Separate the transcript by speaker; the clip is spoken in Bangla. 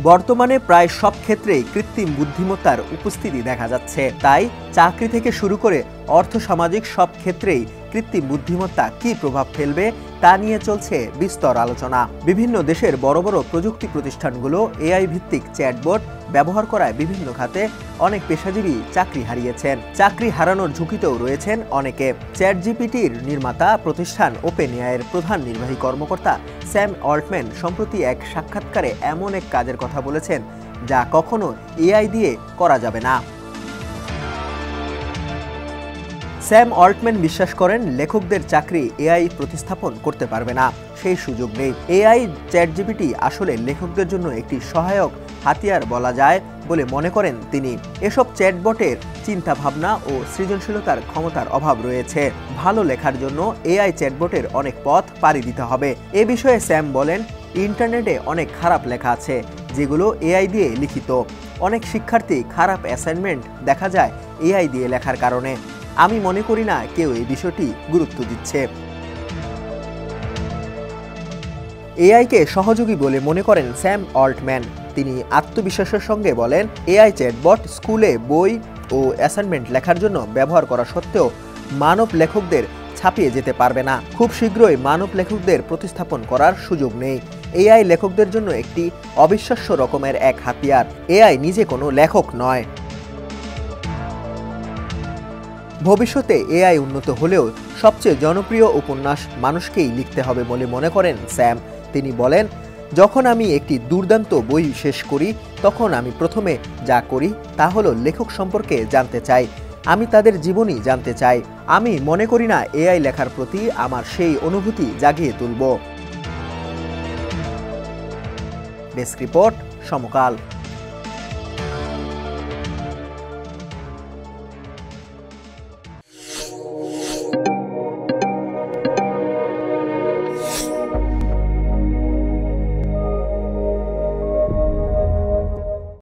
Speaker 1: বর্তমানে প্রায় সব ক্ষেত্রেই কৃত্রিম বুদ্ধিমত্তার উপস্থিতি দেখা যাচ্ছে। তাই চাকরি থেকে শুরু করে অর্থসামাজিক সব ক্ষেত্রেই কৃত্রিম বুদ্ধিমত্তা কী প্রভাব ফেলবে তা নিয়ে চলছে বিস্তর আলোচনা। বিভিন্ন দেশের বড় বড় প্রযুক্তি প্রতিষ্ঠানগুলো এআই ভিত্তিক চ্যাটবট ব্যবহার করায় বিভিন্ন খাতে অনেক পেশাজীবী চাকরি হারিয়েছেন। চাকরি হারানোর ঝুঁকিতেও রয়েছেন অনেকে। চ্যাটজিপিটির নির্মাতা প্রতিষ্ঠান ওপেনএআইয়ের প্রধান নির্বাহী কর্মকর্তা স্যাম অল্টম্যান সম্প্রতি এক সাক্ষাৎকারে এমন এক কাজের কথা বলেছেন যা কখনো এআই দিয়ে করা যাবে না। স্যাম অল্টম্যান বিশ্বাস করেন লেখকদের চাকরি এআই প্রতিস্থাপন করতে পারবে না, সেই সুযোগ নেই। এআই চ্যাটজিপিটি আসলে লেখকদের জন্য একটি সহায়ক হাতিয়ার বলা যায় বলে মনে করেন তিনি। এসব চ্যাটবটের চিন্তা ভাবনা ও সৃজনশীলতার ক্ষমতার অভাব রয়েছে। ভালো লেখার জন্য এআই চ্যাটবটের অনেক পথ পাড়ি দিতে হবে। এ বিষয়ে স্যাম বলেন, ইন্টারনেটে অনেক খারাপ লেখা আছে যেগুলো এআই দিয়ে লিখিত। অনেক শিক্ষার্থী খারাপ অ্যাসাইনমেন্ট দেখা যায় এআই দিয়ে লেখার কারণে। আমি মনে করি না কেউ এই বিষয়টি গুরুত্ব দিচ্ছে। এআইকে সহযোগী বলে মনে করেন স্যাম অল্টম্যান। তিনি আত্মবিশ্বাসের সঙ্গে বলেন, এআই চ্যাটবট স্কুলে বই ও অ্যাসাইনমেন্ট লেখার জন্য ব্যবহার করা সত্ত্বেও মানব লেখকদের ছাপিয়ে যেতে পারবে না। খুব শীঘ্রই মানব লেখকদের প্রতিস্থাপন করার সুযোগ নেই। এআই লেখকদের জন্য একটি অবিশ্বাস্য রকমের এক হাতিয়ার। এআই নিজে কোনো লেখক নয়। ভবিষ্যতে এআই উন্নত হলেও সবচেয়ে জনপ্রিয় উপন্যাস মানুষকেই লিখতে হবে বলে মনে করেন স্যাম। তিনি বলেন, যখন আমি একটি দুর্দান্ত বই শেষ করি তখন আমি প্রথমে যা করি তা হলো লেখক সম্পর্কে জানতে চাই। আমি তাদের জীবনী জানতে চাই। আমি মনে করি না এআই লেখার প্রতি আমার সেই অনুভূতি জাগিয়ে তুলব। ডেস্ক রিপোর্ট, সমকাল।